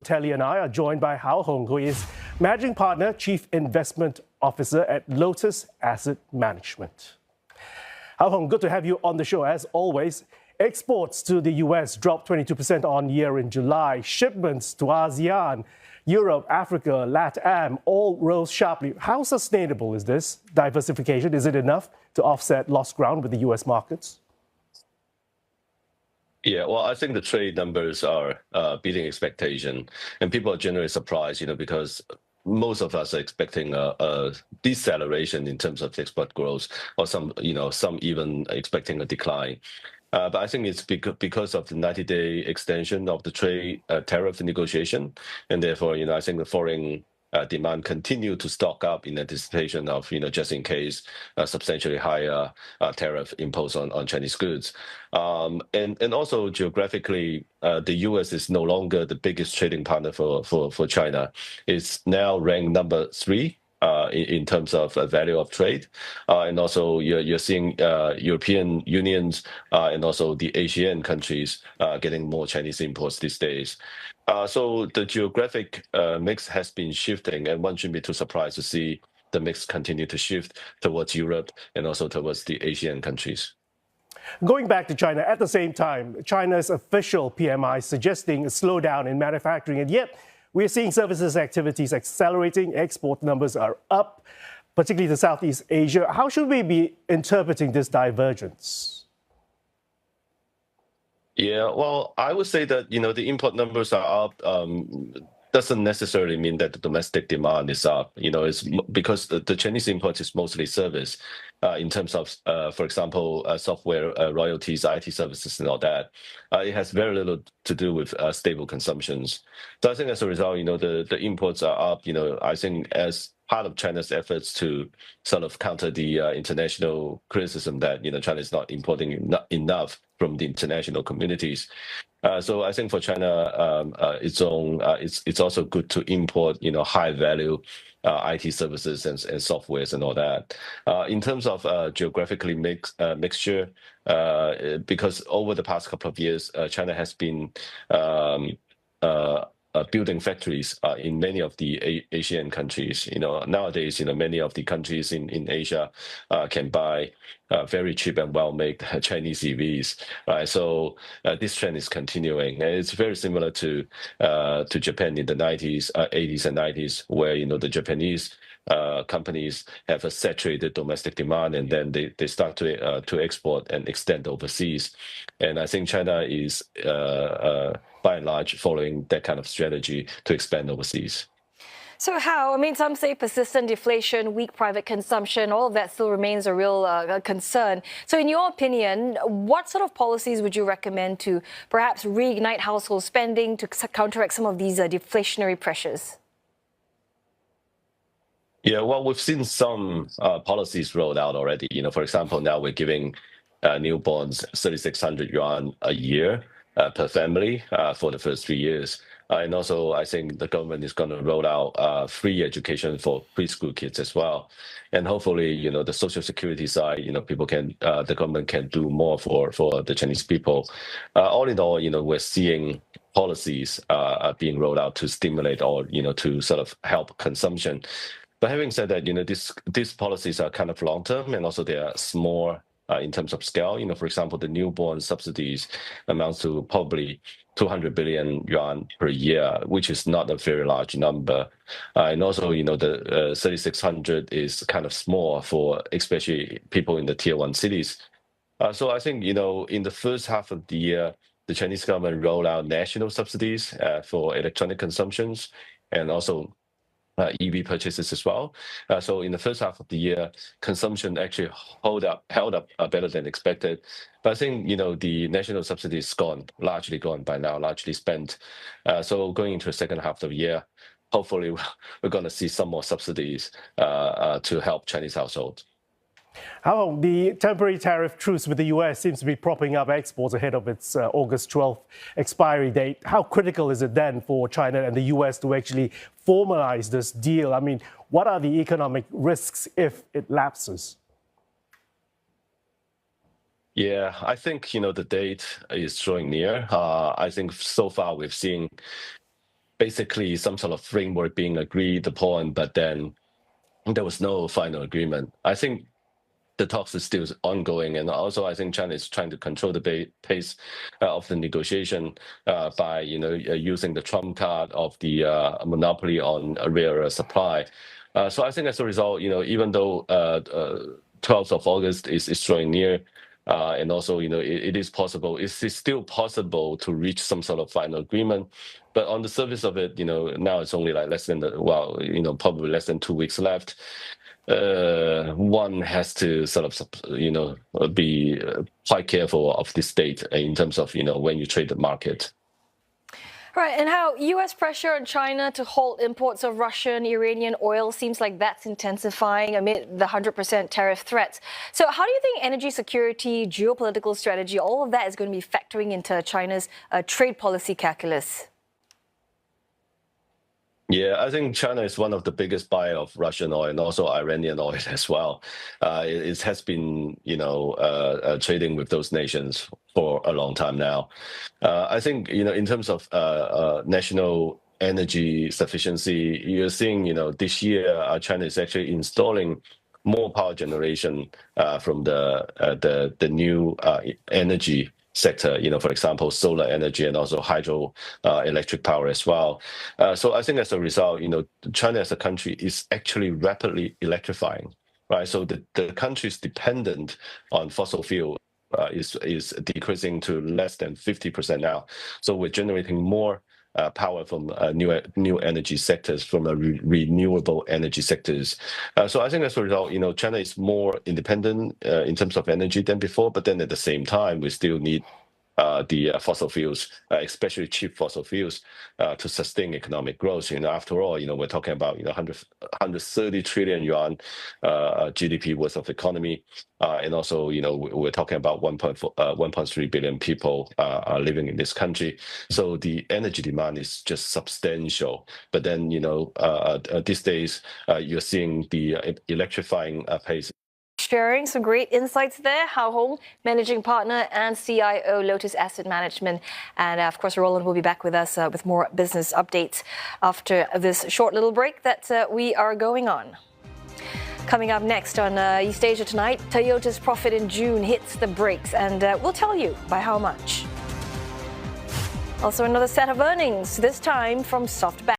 Telly and I are joined by Hao Hong, who is Managing Partner, Chief Investment Officer at Lotus Asset Management. Hao Hong, good to have you on the show as always. Exports to the US dropped 22% on year in July. Shipments to ASEAN, Europe, Africa, LATAM all rose sharply. How sustainable is this diversification? Is it enough to offset lost ground with the US markets? Yeah, well, I think the trade numbers are beating expectation, and people are generally surprised, because most of us are expecting a deceleration in terms of export growth, or some even expecting a decline. But I think it's because of the 90-day extension of the trade tariff negotiation, and therefore, I think the foreign demand continue to stock up in anticipation of, just in case a substantially higher tariff imposed on Chinese goods. And also geographically, the US is no longer the biggest trading partner for China. It's now ranked number 3 in terms of value of trade. And also you're seeing European unions and also the Asian countries getting more Chinese imports these days. So the geographic mix has been shifting, and one shouldn't be too surprised to see the mix continue to shift towards Europe and also towards the Asian countries. Going back to China, at the same time, China's official PMI suggesting a slowdown in manufacturing, and yet we're seeing services activities accelerating. Export numbers are up, particularly to Southeast Asia. How should we be interpreting this divergence? Yeah, well, I would say that, the import numbers are up doesn't necessarily mean that the domestic demand is up. It's because the Chinese imports is mostly service in terms of, for example, software royalties, IT services, and all that. It has very little to do with stable consumptions. So I think as a result, the imports are up. I think as part of China's efforts to sort of counter the international criticism that China is not importing enough from the international communities. So I think for China, it's also good to import high value IT services and softwares and all that. In terms of geographically mixture, because over the past couple of years, China has been building factories in many of the Asian countries. Nowadays, many of the countries in Asia can buy very cheap and well-made Chinese EVs. Right? So this trend is continuing. And it's very similar to Japan in the 80s and 90s, where the Japanese companies have a saturated domestic demand, and then they start to export and extend overseas. And I think China is by and large following that kind of strategy to expand overseas. So how? Some say persistent deflation, weak private consumption, all of that still remains a real concern. So in your opinion, what sort of policies would you recommend to perhaps reignite household spending to counteract some of these deflationary pressures? Yeah, well, we've seen some policies rolled out already. For example, now we're giving newborns 3,600 yuan a year per family for the first 3 years. And also, I think the government is going to roll out free education for preschool kids as well. And hopefully, the social security side, the government can do more for the Chinese people. All in all, we're seeing policies being rolled out to stimulate or, to sort of help consumption. But having said that, these policies are kind of long-term, and also they are small in terms of scale. For example, the newborn subsidies amounts to probably 200 billion yuan per year, which is not a very large number. And also, the 3,600 is kind of small for especially people in the tier 1 cities. So I think, in the first half of the year, the Chinese government rolled out national subsidies for electronic consumptions and also EV purchases as well. So in the first half of the year, consumption actually held up better than expected. But I think the national subsidy is largely gone by now, largely spent. So going into the second half of the year, hopefully we're going to see some more subsidies to help Chinese households. How the temporary tariff truce with the US seems to be propping up exports ahead of its August 12th expiry date. How critical is it then for China and the US to actually formalize this deal? What are the economic risks if it lapses? Yeah, I think, the date is drawing near. I think so far we've seen basically some sort of framework being agreed upon, but then there was no final agreement. I think the talks are still ongoing, and also I think China is trying to control the pace of the negotiation by using the trump card of the monopoly on rare earth supply. So I think as a result, even though 12th of August is drawing near, and also it is possible, it's still possible to reach some sort of final agreement. But on the surface of it, now it's only like probably less than 2 weeks left. One has to sort of be quite careful of this date in terms of when you trade the market. Right, and how U.S. pressure on China to halt imports of Russian, Iranian oil seems like that's intensifying amid the 100% tariff threats. So how do you think energy security, geopolitical strategy, all of that is going to be factoring into China's trade policy calculus? Yeah, I think China is one of the biggest buyer of Russian oil and also Iranian oil as well. It has been, trading with those nations for a long time now. I think, in terms of national energy sufficiency, you're seeing, this year China is actually installing more power generation from the new energy sector, for example, solar energy and also hydro electric power as well. So I think as a result, China as a country is actually rapidly electrifying, right? So the country's dependent on fossil fuel is decreasing to less than 50% now. So we're generating more power from new energy sectors, from renewable energy sectors. So I think as a result, China is more independent in terms of energy than before. But then at the same time, we still need the fossil fuels, especially cheap fossil fuels, to sustain economic growth. After all, we're talking about 130 trillion yuan GDP worth of economy, and also we're talking about 1.3 billion people living in this country. So the energy demand is just substantial. But then these days you're seeing the electrifying pace. Sharing some great insights there. Hao Hong, Managing Partner and CIO, Lotus Asset Management. And of course, Roland will be back with us with more business updates after this short little break that we are going on. Coming up next on East Asia Tonight, Toyota's profit in June hits the brakes, and we'll tell you by how much. Also, another set of earnings, this time from SoftBank.